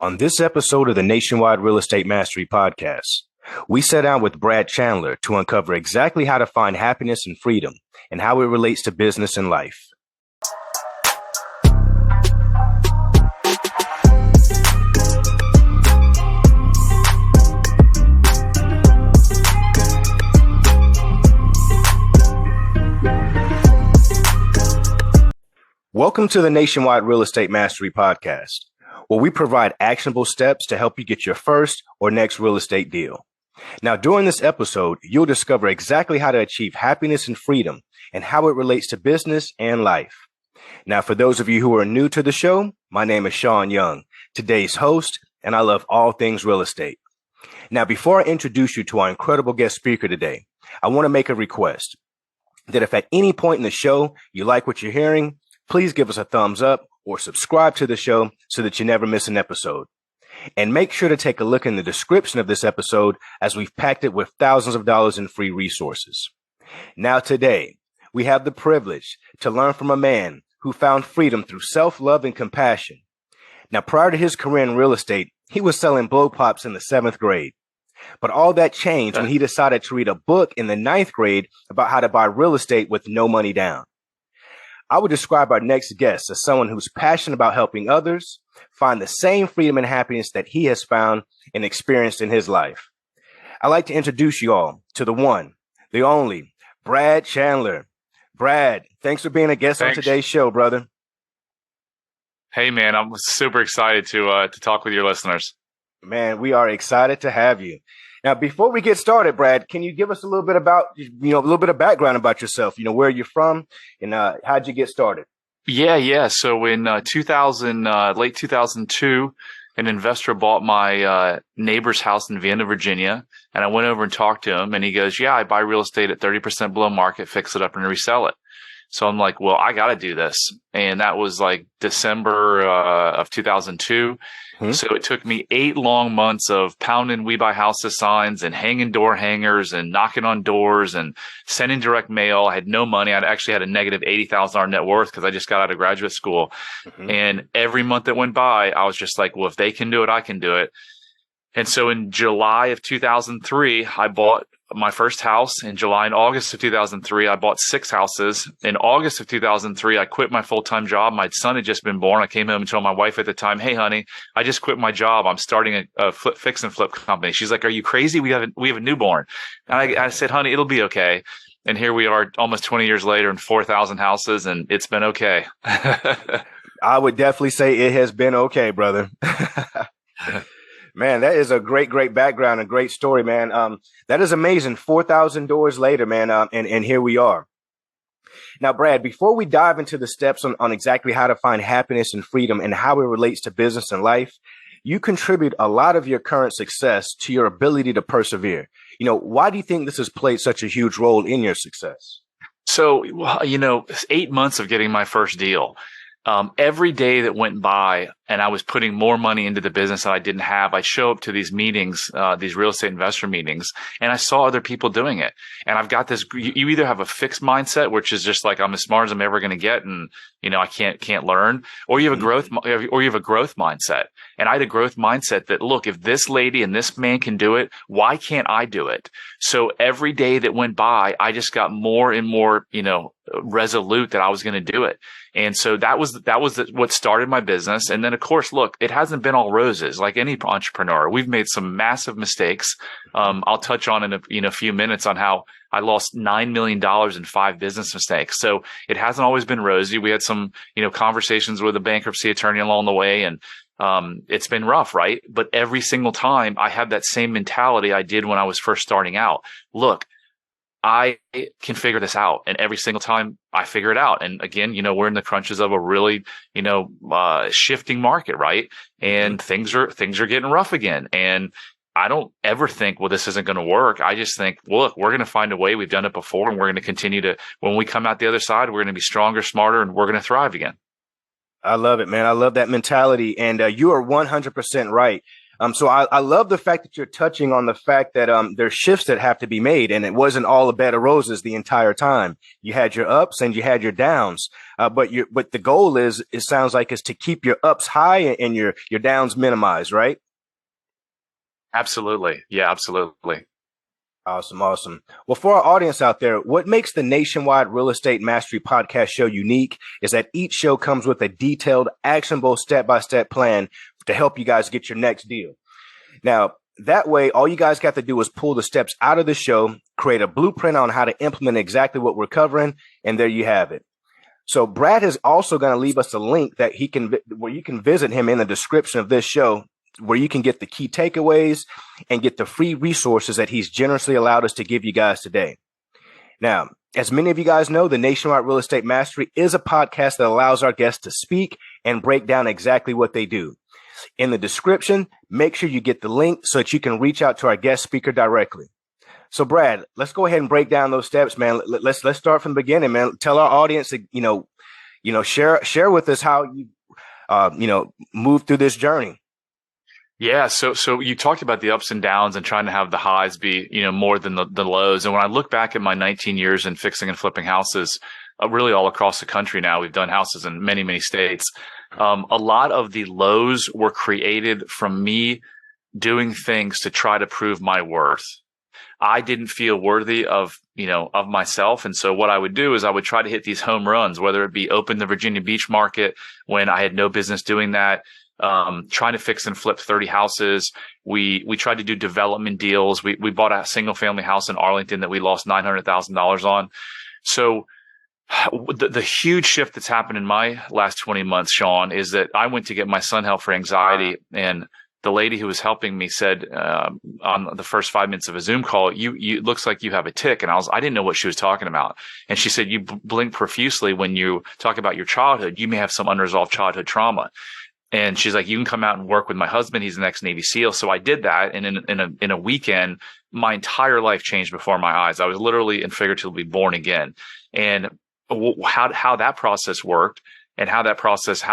On this episode of the Nationwide Real Estate Mastery Podcast, we sat down with Brad Chandler to uncover exactly how to find happiness and freedom and how it relates to business and life. Welcome to the Nationwide Real Estate Mastery Podcast, where we provide actionable steps to help you get your first or next real estate deal. Now, during this episode, you'll discover exactly how to achieve happiness and freedom and how it relates to business and life. Now, for those of you who are new to the show, my name is Shaun Young, today's host, and I love all things real estate. Now, before I introduce you to our incredible guest speaker today, I want to make a request that if at any point in the show you like what you're hearing, please give us a thumbs up or subscribe to the show so that you never miss an episode. And make sure to take a look in the description of this episode as we've packed it with thousands of dollars in free resources. Now today, we have the privilege to learn from a man who found freedom through self-love and compassion. Now, prior to his career in real estate, he was selling blow pops in the 7th grade. But all that changed when he decided to read a book in the 9th grade about how to buy real estate with no money down. I would describe our next guest as someone who's passionate about helping others find the same freedom and happiness that he has found and experienced in his life. I'd like to introduce you all to the one, the only, Brad Chandler. Brad, thanks for being a guest on today's show, brother. Hey, man, I'm super excited to talk with your listeners. Man, we are excited to have you. Now, before we get started, Brad, can you give us a little bit about, a little bit of background about yourself? Where you're from and how'd you get started? Yeah. So in late 2002, an investor bought my neighbor's house in Vienna, Virginia, and I went over and talked to him, and he goes, "Yeah, I buy real estate at 30% below market, fix it up, and resell it." So I'm like, "Well, I got to do this," and that was like December of 2002. So it took me 8 long months of pounding "We Buy Houses" signs and hanging door hangers and knocking on doors and sending direct mail. I had no money. I actually had a negative $80,000 net worth because I just got out of graduate school. And every month that went by, I was just like, well, if they can do it, I can do it. And so in July of 2003, I bought my first house. In July and August of 2003, I bought 6 houses. In August of 2003, I quit my full-time job. My son had just been born. I came home and told my wife at the time, "Hey, honey, I just quit my job. I'm starting a fix and flip company." She's like, "Are you crazy? We have a newborn." And I said, "Honey, it'll be okay." And here we are almost 20 years later in 4,000 houses, and it's been okay. I would definitely say it has been okay, brother. Man, that is a great background, a great story, man. That is amazing. 4,000 doors later, man, and here we are. Now, Brad, before we dive into the steps on exactly how to find happiness and freedom and how it relates to business and life, you contribute a lot of your current success to your ability to persevere. Why do you think this has played such a huge role in your success? So, 8 months of getting my first deal. Every day that went by and I was putting more money into the business that I didn't have, I'd show up to these meetings, these real estate investor meetings, and I saw other people doing it. And I've got this, you either have a fixed mindset, which is just like, I'm as smart as I'm ever going to get. And, I can't learn, or you have a growth mindset. And I had a growth mindset that, look, if this lady and this man can do it, why can't I do it? So every day that went by, I just got more and more, resolute that I was going to do it. And so that was what started my business. And then, of course, look, it hasn't been all roses like any entrepreneur. We've made some massive mistakes. I'll touch on in a few minutes on how I lost $9 million in 5 business mistakes. So it hasn't always been rosy. We had some, conversations with a bankruptcy attorney along the way, and it's been rough, right? But every single time I have that same mentality I did when I was first starting out. Look, I can figure this out. And every single time I figure it out. And again, we're in the crunches of a really, shifting market, right? And things are getting rough again. And I don't ever think, well, this isn't going to work. I just think, well, look, we're going to find a way. We've done it before, and we're going to continue to, when we come out the other side, we're going to be stronger, smarter, and we're going to thrive again. I love it, man. I love that mentality. And you are 100% right. So I love the fact that you're touching on the fact that there's shifts that have to be made, and it wasn't all a bed of roses the entire time. You had your ups and you had your downs, but the goal is, it sounds like, is to keep your ups high and your downs minimized, right? Absolutely. Yeah, absolutely. Awesome, awesome. Well, for our audience out there, what makes the Nationwide Real Estate Mastery Podcast show unique is that each show comes with a detailed, actionable step-by-step plan to help you guys get your next deal. Now, that way, all you guys got to do is pull the steps out of the show, create a blueprint on how to implement exactly what we're covering, and there you have it. So Brad is also going to leave us a link that where you can visit him in the description of this show, where you can get the key takeaways and get the free resources that he's generously allowed us to give you guys today. Now, as many of you guys know, the Nationwide Real Estate Mastery is a podcast that allows our guests to speak and break down exactly what they do. In the description, make sure you get the link so that you can reach out to our guest speaker directly. So Brad, let's go ahead and break down those steps, man. Let's start from the beginning, man. Tell our audience, share with us how you move through this journey. Yeah. So you talked about the ups and downs and trying to have the highs be, more than the lows. And when I look back at my 19 years in fixing and flipping houses, really all across the country now, we've done houses in many, many states. A lot of the lows were created from me doing things to try to prove my worth. I didn't feel worthy of myself. And so what I would do is I would try to hit these home runs, whether it be open the Virginia Beach market when I had no business doing that, trying to fix and flip 30 houses. We tried to do development deals. We bought a single family house in Arlington that we lost $900,000 on. So the huge shift that's happened in my last 20 months, Shaun, is that I went to get my son help for anxiety, and the lady who was helping me said on the first 5 minutes of a Zoom call, you looks like you have a tic. And I didn't know what she was talking about. And she said, you blink profusely when you talk about your childhood. You may have some unresolved childhood trauma. And she's like, you can come out and work with my husband. He's an ex-Navy SEAL. So I did that. And in a weekend, my entire life changed before my eyes. I was literally and figuratively born again. And how that process worked and how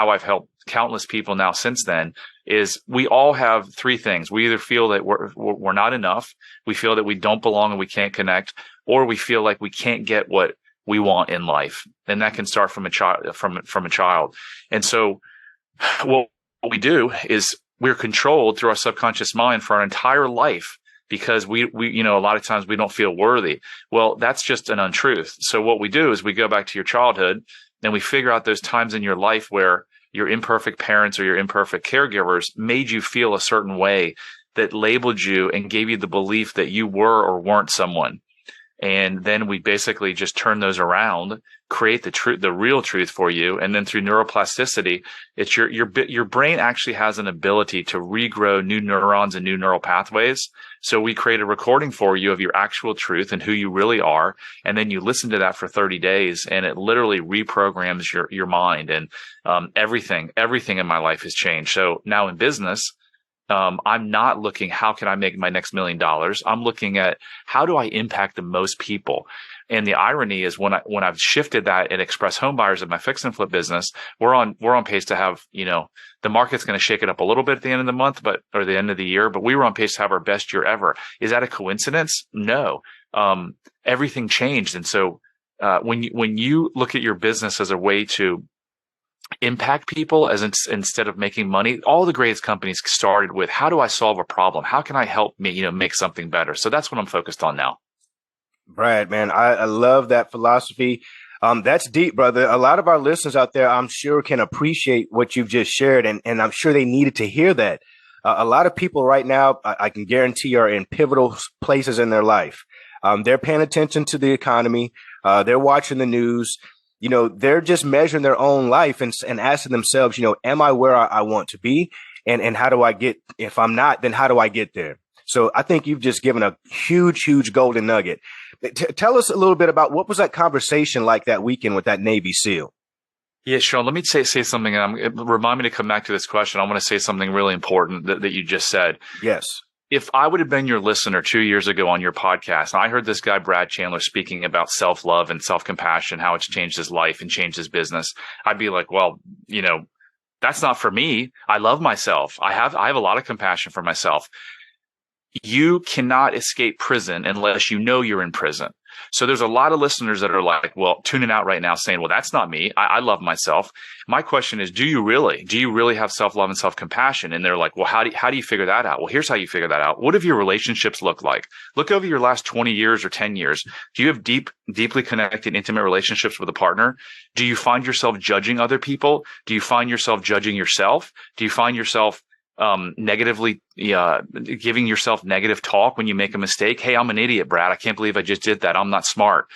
I've helped countless people now since then is we all have three things. We either feel that we're not enough, we feel that we don't belong and we can't connect, or we feel like we can't get what we want in life. And that can start from a child. And so what we do is we're controlled through our subconscious mind for our entire life because we a lot of times we don't feel worthy. Well, that's just an untruth. So what we do is we go back to your childhood and we figure out those times in your life where your imperfect parents or your imperfect caregivers made you feel a certain way that labeled you and gave you the belief that you were or weren't someone. And then we basically just turn those around, create the real truth for you. And then through neuroplasticity, it's your brain actually has an ability to regrow new neurons and new neural pathways. So we create a recording for you of your actual truth and who you really are. And then you listen to that for 30 days and it literally reprograms your mind. And everything in my life has changed. So now in business, I'm not looking, how can I make my next $1 million? I'm looking at how do I impact the most people? And the irony is when I've shifted that at Express Home Buyers in my fix and flip business, we're on pace to have, the market's going to shake it up a little bit at the end of the month, or the end of the year, but we were on pace to have our best year ever. Is that a coincidence? No. Everything changed. And so, when you look at your business as a way to impact people instead of making money, all the greatest companies started with, how do I solve a problem? How can I help me, make something better? So that's what I'm focused on now. Brad, man, I love that philosophy. That's deep, brother. A lot of our listeners out there, I'm sure, can appreciate what you've just shared, and I'm sure they needed to hear that. A lot of people right now, I can guarantee, are in pivotal places in their life. They're paying attention to the economy. They're watching the news. They're just measuring their own life and asking themselves, am I where I want to be? And how do I get, if I'm not, then how do I get there? So I think you've just given a huge, huge golden nugget. Tell us a little bit about what was that conversation like that weekend with that Navy SEAL? Yeah, Shaun, let me say something. Remind me to come back to this question. I want to say something really important that you just said. Yes. If I would have been your listener 2 years ago on your podcast, and I heard this guy, Brad Chandler, speaking about self-love and self-compassion, how it's changed his life and changed his business, I'd be like, well, That's not for me. I love myself. I have a lot of compassion for myself. You cannot escape prison unless you know you're in prison. So there's a lot of listeners that are like, well, tuning out right now saying, well, that's not me. I love myself. My question is, do you really have self-love and self-compassion? And they're like, well, how do you figure that out? Well, here's how you figure that out. What do your relationships look like? Look over your last 20 years or 10 years. Do you have deeply connected, intimate relationships with a partner? Do you find yourself judging other people? Do you find yourself judging yourself? Do you find yourself negatively giving yourself negative talk when you make a mistake? Hey, I'm an idiot, Brad. I can't believe I just did that. I'm not smart.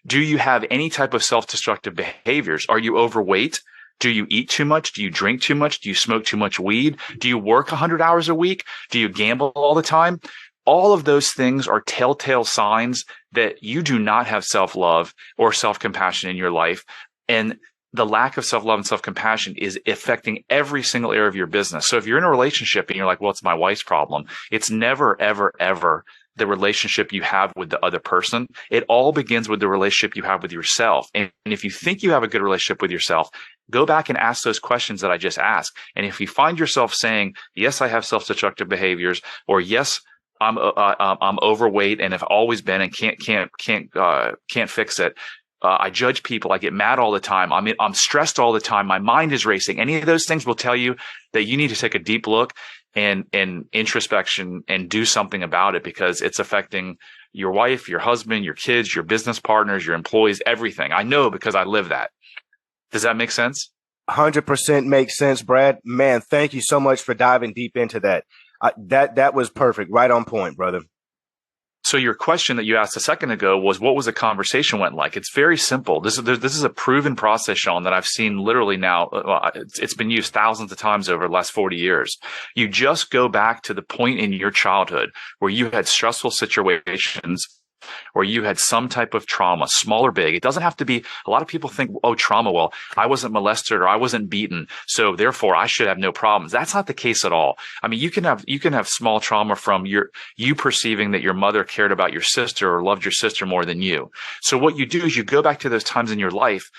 Do you have any type of self-destructive behaviors? Are you overweight? Do you eat too much? Do you drink too much? Do you smoke too much weed? Do you work 100 hours a week? Do you gamble all the time? All of those things are telltale signs that you do not have self-love or self-compassion in your life. And the lack of self-love and self-compassion is affecting every single area of your business. So if you're in a relationship and you're like, well, it's my wife's problem, it's never, ever, ever the relationship you have with the other person. It all begins with the relationship you have with yourself. And if you think you have a good relationship with yourself, go back and ask those questions that I just asked. And if you find yourself saying, yes, I have self-destructive behaviors, or yes, I'm overweight and have always been and can't fix it. I judge people. I get mad all the time. I'm stressed all the time. My mind is racing. Any of those things will tell you that you need to take a deep look and introspection and do something about it, because it's affecting your wife, your husband, your kids, your business partners, your employees, everything. I know because I live that. Does that make sense? 100% makes sense, Brad. Man, thank you so much for diving deep into that. That was perfect. Right on point, brother. So your question that you asked a second ago was, what was the conversation went like? It's very simple. This is a proven process, Shaun, that I've seen literally now. It's been used thousands of times over the last 40 years. You just go back to the point in your childhood where you had stressful situations, or you had some type of trauma, small or big. It doesn't have to be. A lot of people think, oh, trauma. Well, I wasn't molested or I wasn't beaten, so therefore I should have no problems. That's not the case at all. I mean, you can have small trauma from you perceiving that your mother cared about your sister or loved your sister more than you. So what you do is you go back to those times in your life,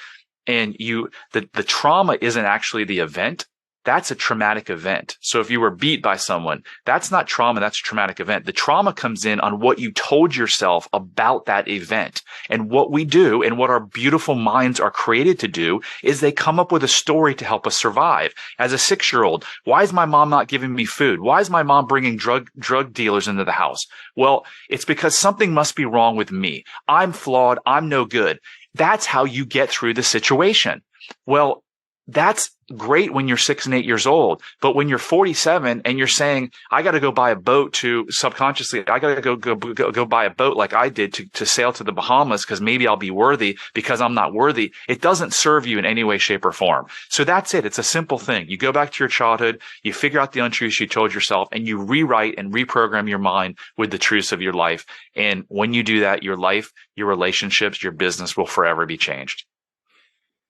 and the trauma isn't actually the event. That's a traumatic event. So if you were beat by someone, that's not trauma, that's a traumatic event. The trauma comes in on what you told yourself about that event. And what we do, and what our beautiful minds are created to do, is they come up with a story to help us survive. As a 6-year-old, why is my mom not giving me food? Why is my mom bringing drug dealers into the house? Well, it's because something must be wrong with me. I'm flawed. I'm no good. That's how you get through the situation. Well, that's great when you're 6 and 8 years old. But when you're 47 and you're saying, I got to go buy a boat subconsciously, I got to go buy a boat like I did to sail to the Bahamas because maybe I'll be worthy, because I'm not worthy. It doesn't serve you in any way, shape, or form. So that's it. It's a simple thing. You go back to your childhood, you figure out the untruths you told yourself, and you rewrite and reprogram your mind with the truths of your life. And when you do that, your life, your relationships, your business will forever be changed.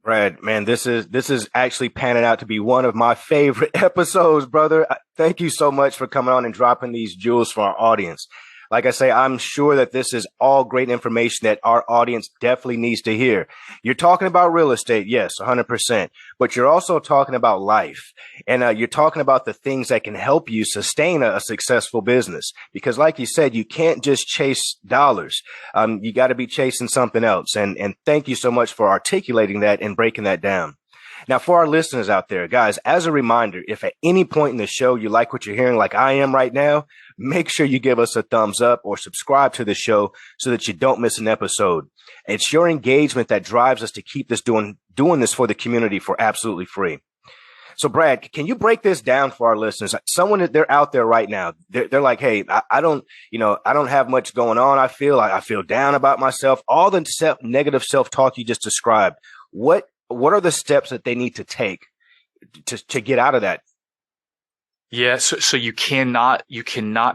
Brad, man, this is actually panning out to be one of my favorite episodes, brother. Thank you so much for coming on and dropping these jewels for our audience. Like I say, I'm sure that this is all great information that our audience definitely needs to hear. You're talking about real estate, yes, 100%, but you're also talking about life, and you're talking about the things that can help you sustain a successful business. Because like you said, you can't just chase dollars. You got to be chasing something else. And thank you so much for articulating that and breaking that down. Now, for our listeners out there, guys, as a reminder, if at any point in the show you like what you're hearing, like I am right now, make sure you give us a thumbs up or subscribe to the show so that you don't miss an episode. It's your engagement that drives us to keep this doing this for the community for absolutely free. So, Brad, can you break this down for our listeners? Someone that they're out there right now, they're like, hey, I don't have much going on. I feel down about myself. All the negative self-talk you just described. What are the steps that they need to take to get out of that? Yeah. So you cannot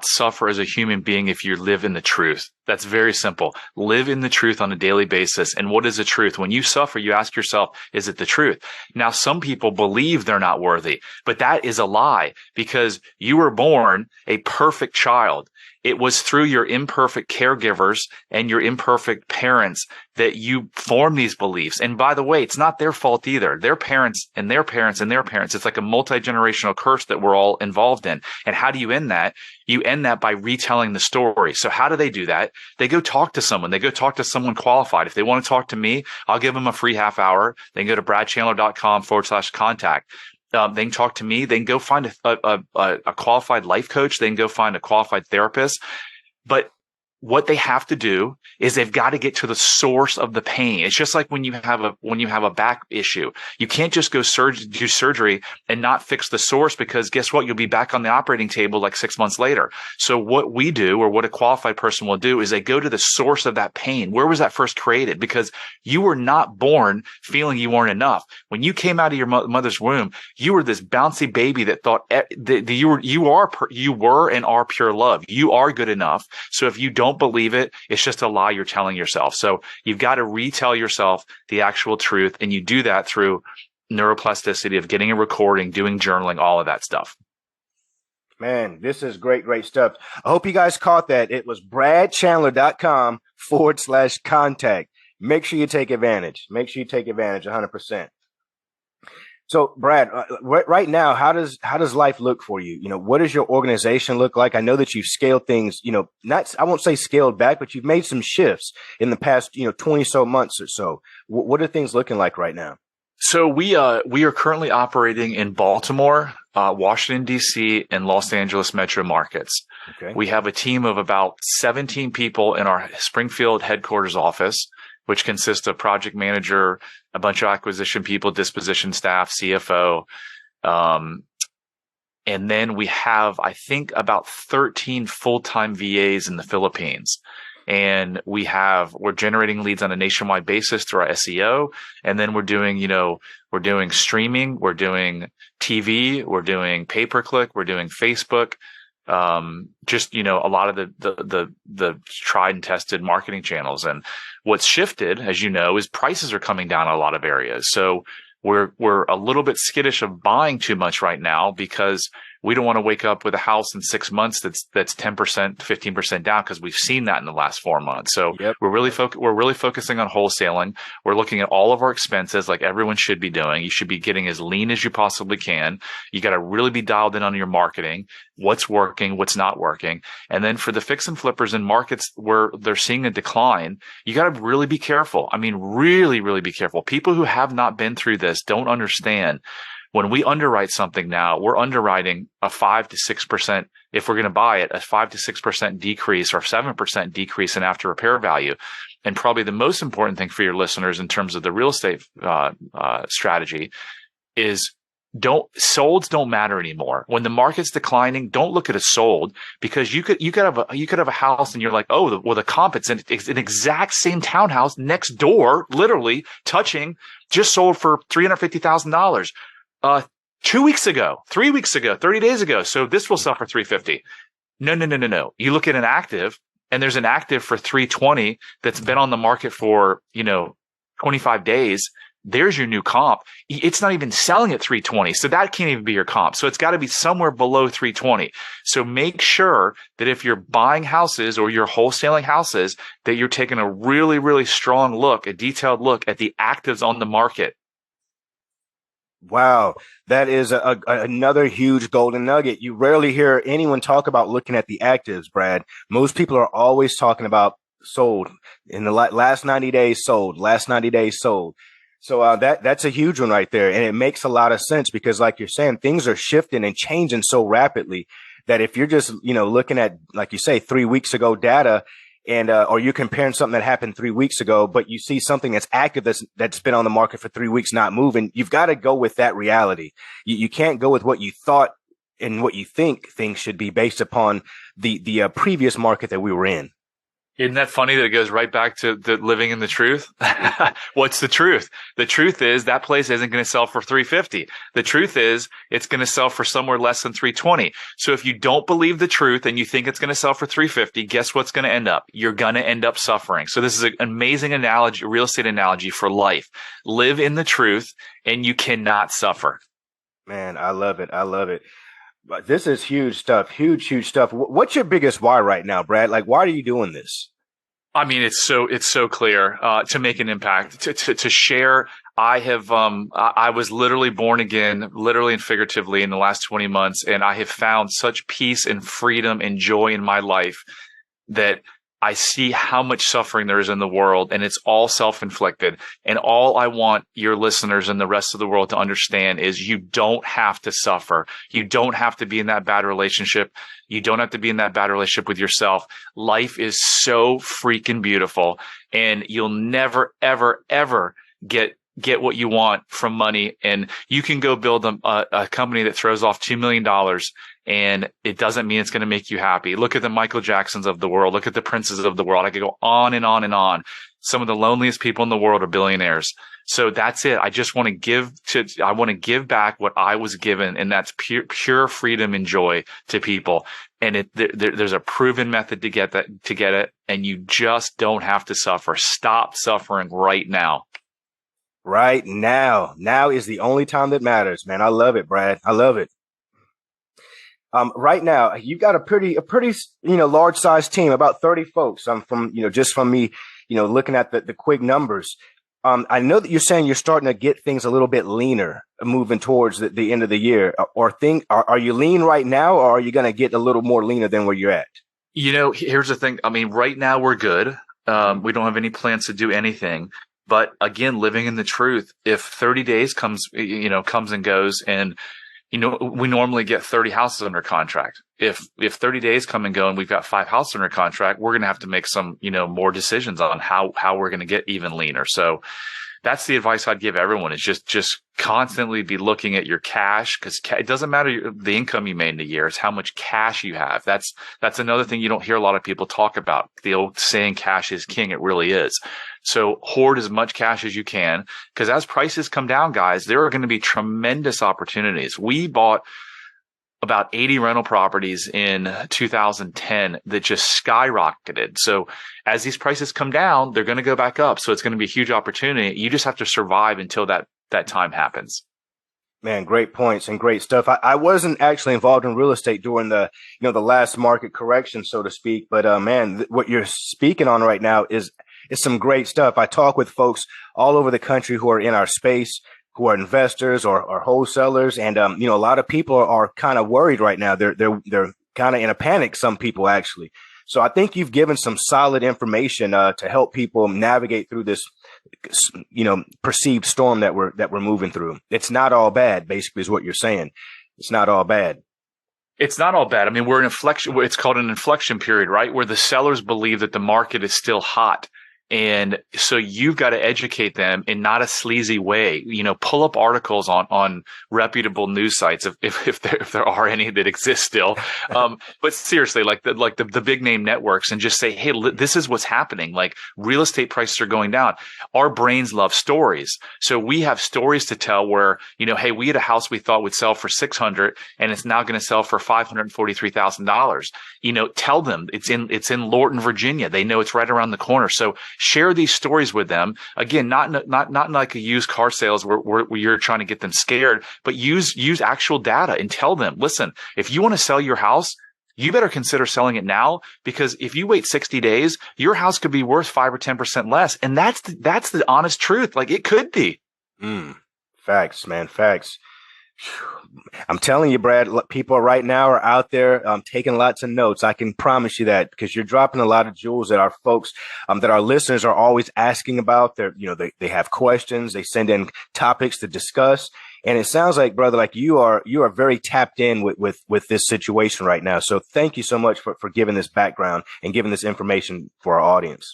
suffer as a human being if you live in the truth. That's very simple. Live in the truth on a daily basis. And what is the truth? When you suffer, you ask yourself, is it the truth? Now, some people believe they're not worthy, but that is a lie because you were born a perfect child. It was through your imperfect caregivers and your imperfect parents that you form these beliefs. And by the way, it's not their fault either. Their parents and their parents and their parents. It's like a multi-generational curse that we're all involved in. And how do you end that? You end that by retelling the story. So how do they do that? They go talk to someone. They go talk to someone qualified. If they want to talk to me, I'll give them a free half hour. They can go to bradchandler.com/contact. They can talk to me. They can go find a qualified life coach. They can go find a qualified therapist. But what they have to do is they've got to get to the source of the pain. It's just like when you have a back issue. You can't just go do surgery and not fix the source, because guess what? You'll be back on the operating table like 6 months later. So what we do, or what a qualified person will do, is they go to the source of that pain. Where was that first created? Because you were not born feeling you weren't enough. When you came out of your mother's womb, you were this bouncy baby that thought that you were and are pure love. You are good enough. So if you don't believe it, it's just a lie you're telling yourself. So you've got to retell yourself the actual truth. And you do that through neuroplasticity of getting a recording, doing journaling, all of that stuff. Man, this is great stuff. I hope you guys caught that. It was bradchandler.com/contact. Make sure you take advantage. 100%. So, Brad, right now, how does life look for you? What does your organization look like? I know that you've scaled things, I won't say scaled back, but you've made some shifts in the past, 20 so months or so. What are things looking like right now? So we are currently operating in Baltimore, Washington, D.C., and Los Angeles metro markets. Okay. We have a team of about 17 people in our Springfield headquarters office, which consists of project manager, a bunch of acquisition people, disposition staff, CFO. And then we have, I think, about 13 full-time VAs in the Philippines. And we're generating leads on a nationwide basis through our SEO. And then we're doing streaming, we're doing TV, we're doing pay-per-click, we're doing Facebook. A lot of the tried and tested marketing channels. And what's shifted, as you know, is prices are coming down in a lot of areas. So we're a little bit skittish of buying too much right now, because we don't want to wake up with a house in 6 months that's 10%, 15% down, because we've seen that in the last 4 months. So yep. We're really focusing on wholesaling. We're looking at all of our expenses like everyone should be doing. You should be getting as lean as you possibly can. You got to really be dialed in on your marketing, what's working, what's not working. And then for the fix and flippers in markets where they're seeing a decline, you got to really be careful. I mean, really, really be careful. People who have not been through this don't understand. When we underwrite something now, we're underwriting a 5 to 6%, if we're going to buy it, a 5 to 6% decrease or 7% decrease in after repair value. And probably the most important thing for your listeners in terms of the real estate strategy is solds don't matter anymore. When the market's declining, don't look at a sold, because you could have a house and you're like, oh, the comp, it's an exact same townhouse next door, literally touching, just sold for $350,000. 2 weeks ago, 3 weeks ago, 30 days ago. So this will sell for $350. No. You look at an active, and there's an active for $320 that's been on the market for, 25 days. There's your new comp. It's not even selling at $320. So that can't even be your comp. So it's got to be somewhere below $320. So make sure that if you're buying houses or you're wholesaling houses, that you're taking a really, really strong look, a detailed look at the actives on the market. Wow, that is another huge golden nugget. You rarely hear anyone talk about looking at the actives, Brad. Most people are always talking about sold in the last 90 days, sold, last 90 days, sold. So that's a huge one right there. And it makes a lot of sense, because like you're saying, things are shifting and changing so rapidly that if you're just, looking at, like you say, 3 weeks ago data, and or you're comparing something that happened 3 weeks ago, but you see something that's active that's been on the market for 3 weeks not moving, you've got to go with that reality. You can't go with what you thought and what you think things should be based upon the previous market that we were in. Isn't that funny that it goes right back to the living in the truth? What's the truth? The truth is that place isn't going to sell for 350. The truth is it's going to sell for somewhere less than 320. So if you don't believe the truth and you think it's going to sell for 350, guess what's going to end up? You're going to end up suffering. So this is an amazing analogy, real estate analogy for life. Live in the truth and you cannot suffer. Man, I love it. I love it. But this is huge stuff. Huge, huge stuff. What's your biggest why right now, Brad? Like, why are you doing this? I mean, it's so clear to make an impact, to share. I was literally born again, literally and figuratively, in the last 20 months, and I have found such peace and freedom and joy in my life that I see how much suffering there is in the world, and it's all self-inflicted. And all I want your listeners and the rest of the world to understand is you don't have to suffer. You don't have to be in that bad relationship. You don't have to be in that bad relationship with yourself. Life is so freaking beautiful, and you'll never, ever, ever get what you want from money. And you can go build a company that throws off $2 million, and it doesn't mean it's going to make you happy. Look at the Michael Jacksons of the world. Look at the princes of the world. I could go on and on and on. Some of the loneliest people in the world are billionaires. So that's it. I just want to give back what I was given, and that's pure freedom and joy to people. And there's a proven method to get it, and you just don't have to suffer. Stop suffering right now. Right now. Now is the only time that matters, man. I love it, Brad. I love it. Right now, you've got a pretty, large size team, about 30 folks. Just from me, looking at the quick numbers. I know that you're saying you're starting to get things a little bit leaner moving towards the end of the year. Are you lean right now, or are you going to get a little more leaner than where you're at? Here's the thing. I mean, right now we're good. We don't have any plans to do anything. But again, living in the truth, if 30 days comes and goes, and we normally get 30 houses under contract. If 30 days come and go and we've got 5 houses under contract, we're going to have to make some, more decisions on how we're going to get even leaner. So that's the advice I'd give everyone, is just constantly be looking at your cash, because it doesn't matter the income you made in a year. It's how much cash you have. That's another thing you don't hear a lot of people talk about. The old saying, cash is king. It really is. So hoard as much cash as you can, because as prices come down, guys, there are going to be tremendous opportunities. We bought about 80 rental properties in 2010 that just skyrocketed. So as these prices come down, they're going to go back up. So it's going to be a huge opportunity. You just have to survive until that time happens. Man, great points and great stuff. I wasn't actually involved in real estate during the last market correction, so to speak. But man, what you're speaking on right now is some great stuff. I talk with folks all over the country who are in our space, who are investors or wholesalers. And, a lot of people are kind of worried right now. They're kind of in a panic. Some people actually. So I think you've given some solid information, to help people navigate through this, perceived storm that we're moving through. It's not all bad, basically, is what you're saying. It's not all bad. It's not all bad. I mean, we're in inflection. It's called an inflection period, right? Where the sellers believe that the market is still hot. And so you've got to educate them in not a sleazy way. Pull up articles on reputable news sites if there are any that exist still. But seriously, like the big name networks, and just say, hey, this is what's happening. Like, real estate prices are going down. Our brains love stories. So we have stories to tell where, hey, we had a house we thought would sell for $600 and it's now going to sell for $543,000. Tell them it's in Lorton, Virginia. They know it's right around the corner. So share these stories with them. Again, not like a used car sales where you're trying to get them scared, but use actual data and tell them, listen, if you want to sell your house, you better consider selling it now, because if you wait 60 days, your house could be worth 5 or 10% less. And that's the honest truth. Like, it could be. Facts, man. Facts. I'm telling you, Brad, people right now are out there taking lots of notes. I can promise you that, because you're dropping a lot of jewels that our folks, that our listeners are always asking about. They have questions. They send in topics to discuss. And it sounds like, brother, like you are very tapped in with this situation right now. So thank you so much for giving this background and giving this information for our audience.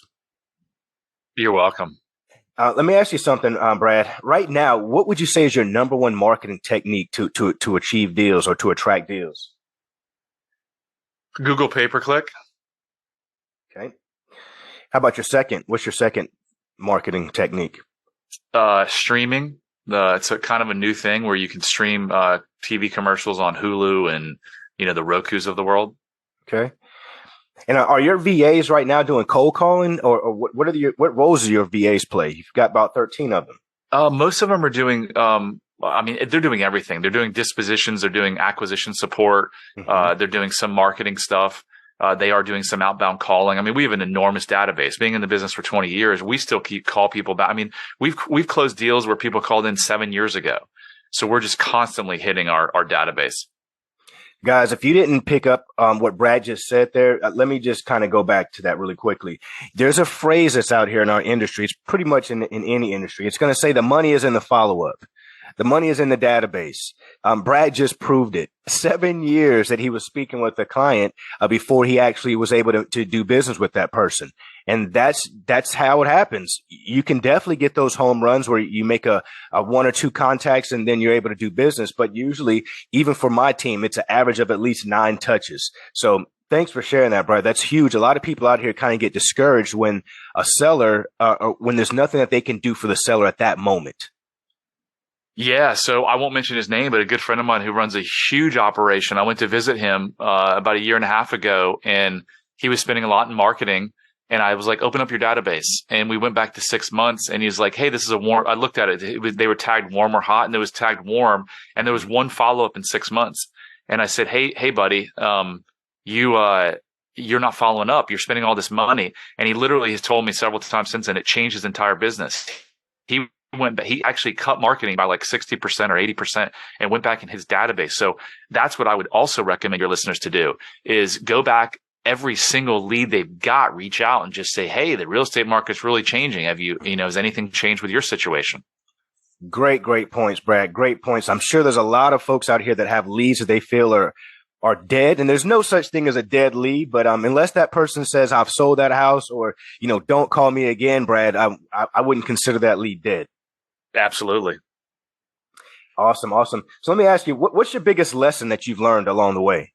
You're welcome. Let me ask you something, Brad. Right now, what would you say is your number one marketing technique to achieve deals or to attract deals? Google pay-per-click. Okay. How about your second? What's your second marketing technique? Streaming. It's a kind of a new thing where you can stream TV commercials on Hulu and, the Rokus of the world. Okay. And are your VAs right now doing cold calling, or what roles do your VAs play? You've got about 13 of them. Most of them are doing, they're doing everything. They're doing dispositions. They're doing acquisition support. They're doing some marketing stuff. They are doing some outbound calling. I mean, we have an enormous database. Being in the business for 20 years, we still call people back. I mean, we've closed deals where people called in 7 years ago. So we're just constantly hitting our database. Guys, if you didn't pick up what Brad just said there, let me just kind of go back to that really quickly. There's a phrase that's out here in our industry. It's pretty much in any industry. It's going to say the money is in the follow-up. The money is in the database. Brad just proved it. 7 years that he was speaking with the client before he actually was able to do business with that person. And that's how it happens. You can definitely get those home runs where you make a one or two contacts and then you're able to do business. But usually, even for my team, it's an average of at least 9 touches. So thanks for sharing that, Brad. That's huge. A lot of people out here kind of get discouraged when a seller, or when there's nothing that they can do for the seller at that moment. Yeah, so I won't mention his name, but a good friend of mine who runs a huge operation. I went to visit him about a year and a half ago, and he was spending a lot in marketing. And I was like, open up your database. And we went back to 6 months, and he's like, hey, this is a warm. I looked at it. They were tagged warm or hot, and it was tagged warm. And there was one follow-up in 6 months. And I said, hey, buddy, you're not following up. You're spending all this money. And he literally has told me several times since then, it changed his entire business. He actually cut marketing by like 60% or 80% and went back in his database. So that's what I would also recommend your listeners to do is go back every single lead they've got, reach out and just say, hey, the real estate market's really changing. Has anything changed with your situation? Great points, Brad. Great points. I'm sure there's a lot of folks out here that have leads that they feel are dead, and there's no such thing as a dead lead. But unless that person says I've sold that house or don't call me again, Brad, I wouldn't consider that lead dead. Absolutely. Awesome. So let me ask you, what's your biggest lesson that you've learned along the way?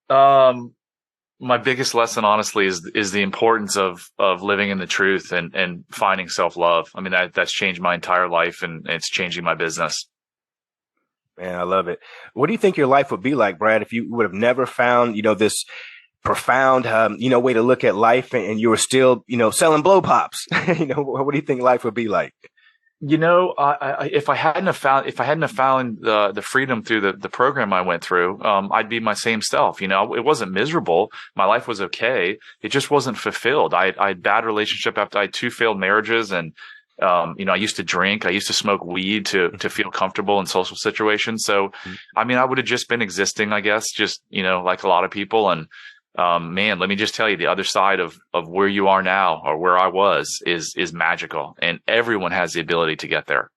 My biggest lesson, honestly, is the importance of living in the truth and finding self-love. I mean, that's changed my entire life, and it's changing my business. Man, I love it. What do you think your life would be like, Brad, if you would have never found, this profound, way to look at life, and you were still, selling blow pops? What do you think life would be like? If I hadn't have found the freedom through the program I went through, I'd be my same self. It wasn't miserable. My life was okay. It just wasn't fulfilled. I had bad relationship after I had 2 failed marriages, and I used to drink. I used to smoke weed to feel comfortable in social situations. So, I mean, I would have just been existing, I guess, just like a lot of people. And man, let me just tell you, the other side of where you are now, or where I was, is magical, and everyone has the ability to get there.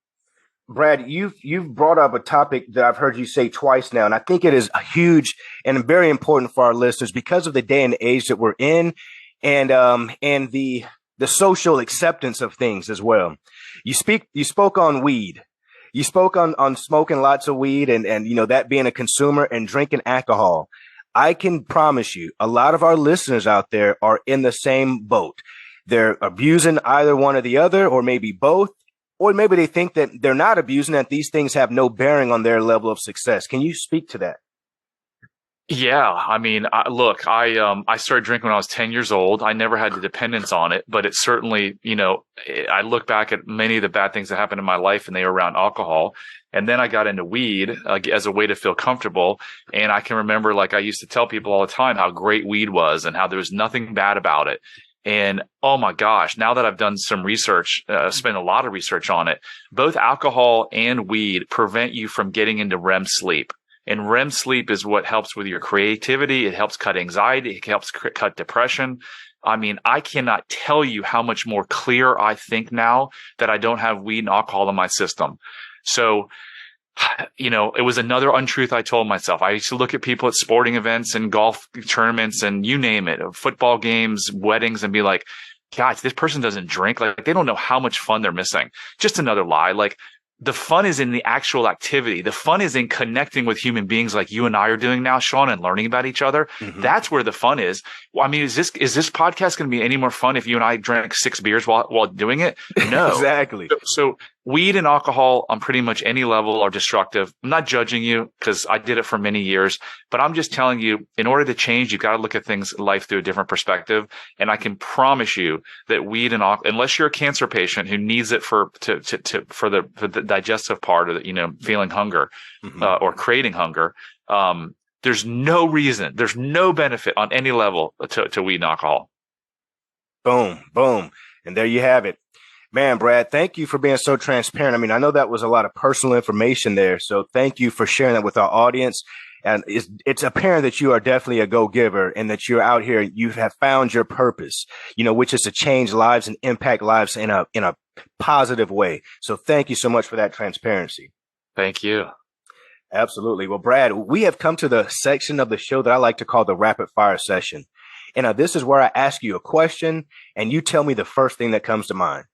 Brad, you've brought up a topic that I've heard you say twice now, and I think it is huge and very important for our listeners because of the day and age that we're in, and the social acceptance of things as well. You spoke on weed. You spoke on smoking lots of weed and that being a consumer and drinking alcohol. I can promise you a lot of our listeners out there are in the same boat. They're abusing either one or the other, or maybe both, or maybe they think that they're not abusing, that these things have no bearing on their level of success. Can you speak to that? Yeah. I mean, I started drinking when I was 10 years old. I never had the dependence on it, but it certainly, I look back at many of the bad things that happened in my life, and they were around alcohol. And then I got into weed as a way to feel comfortable. And I can remember, like, I used to tell people all the time how great weed was and how there was nothing bad about it. And oh my gosh, now that I've done some research, spent a lot of research on it, both alcohol and weed prevent you from getting into REM sleep. And REM sleep is what helps with your creativity. It helps cut anxiety. It helps cut depression. I mean, I cannot tell you how much more clear I think now that I don't have weed and alcohol in my system. So, it was another untruth I told myself. I used to look at people at sporting events and golf tournaments and you name it, football games, weddings, and be like, gosh, this person doesn't drink. Like, they don't know how much fun they're missing. Just another lie. Like, the fun is in the actual activity. The fun is in connecting with human beings like you and I are doing now, Shaun, and learning about each other. Mm-hmm. That's where the fun is. Well, I mean, is this podcast going to be any more fun if you and I drank 6 beers while doing it? No. Exactly. So weed and alcohol on pretty much any level are destructive. I'm not judging you because I did it for many years, but I'm just telling you, in order to change, you've got to look at things, life through a different perspective. And I can promise you that weed and alcohol, unless you're a cancer patient who needs it for the digestive part of the, feeling hunger, Mm-hmm. Or creating hunger, there's no reason, there's no benefit on any level to weed and alcohol. Boom, boom. And there you have it. Man, Brad, thank you for being so transparent. I mean, I know that was a lot of personal information there. So thank you for sharing that with our audience. And it's apparent that you are definitely a go-giver and that you're out here. You have found your purpose, which is to change lives and impact lives in a positive way. So thank you so much for that transparency. Thank you. Absolutely. Well, Brad, we have come to the section of the show that I like to call the rapid fire session. And this is where I ask you a question and you tell me the first thing that comes to mind.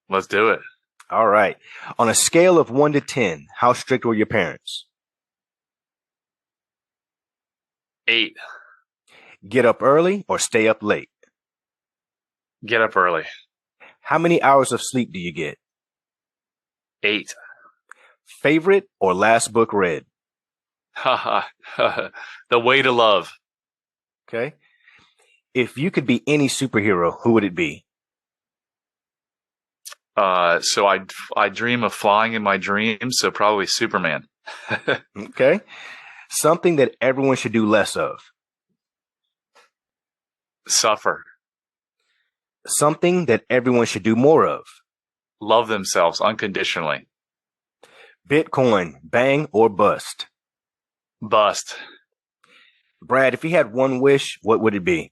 Let's do it. All right. On a scale of 1 to 10, how strict were your parents? 8. Get up early or stay up late? Get up early. How many hours of sleep do you get? 8. Favorite or last book read? The Way to Love. Okay. If you could be any superhero, who would it be? So I dream of flying in my dreams, so probably Superman. Okay. Something that everyone should do less of. Suffer. Something that everyone should do more of. Love themselves unconditionally. Bitcoin, bang or bust? Bust. Brad, if you had one wish, what would it be?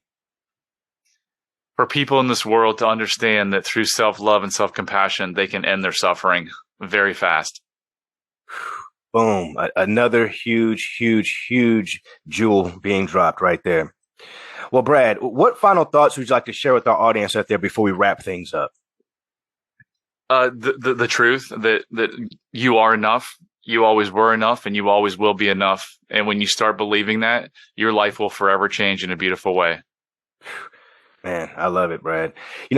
For people in this world to understand that through self-love and self-compassion, they can end their suffering very fast. Boom. Another huge, huge, huge jewel being dropped right there. Well, Brad, what final thoughts would you like to share with our audience out there before we wrap things up? The truth that you are enough, you always were enough, and you always will be enough. And when you start believing that, your life will forever change in a beautiful way. Man, I love it, Brad.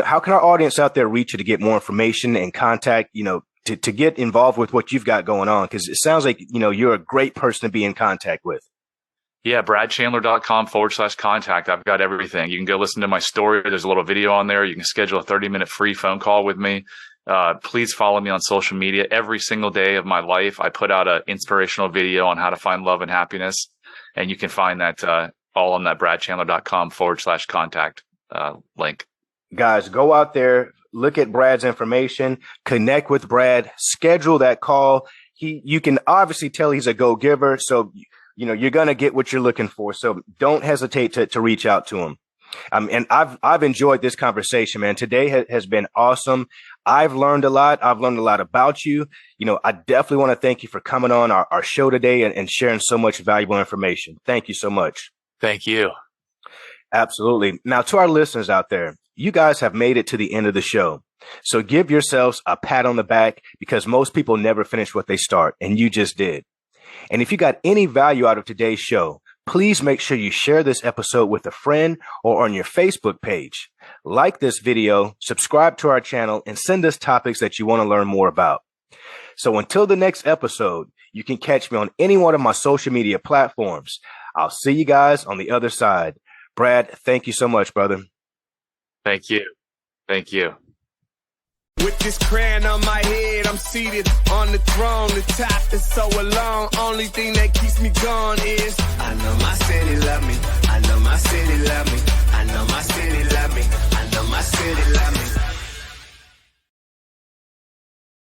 How can our audience out there reach you to get more information and contact, to get involved with what you've got going on? Because it sounds like, you're a great person to be in contact with. Yeah, bradchandler.com/contact. I've got everything. You can go listen to my story. There's a little video on there. You can schedule a 30-minute free phone call with me. Please follow me on social media. Every single day of my life, I put out an inspirational video on how to find love and happiness. And you can find that all on that bradchandler.com/contact link. Guys, go out there, look at Brad's information, connect with Brad, schedule that call. You can obviously tell he's a go-giver. So, you're going to get what you're looking for. So don't hesitate to reach out to him. And I've enjoyed this conversation, man. Today has been awesome. I've learned a lot. I've learned a lot about you. I definitely want to thank you for coming on our show today and sharing so much valuable information. Thank you so much. Thank you. Absolutely. Now, to our listeners out there, you guys have made it to the end of the show. So give yourselves a pat on the back because most people never finish what they start, and you just did. And if you got any value out of today's show, please make sure you share this episode with a friend or on your Facebook page. Like this video, subscribe to our channel, and send us topics that you want to learn more about. So until the next episode, you can catch me on any one of my social media platforms. I'll see you guys on the other side. Brad, thank you so much, brother. Thank you. Thank you. With this crown on my head, I'm seated on the throne. The top is so alone. Only thing that keeps me going is I know my city love me. I know my city love me.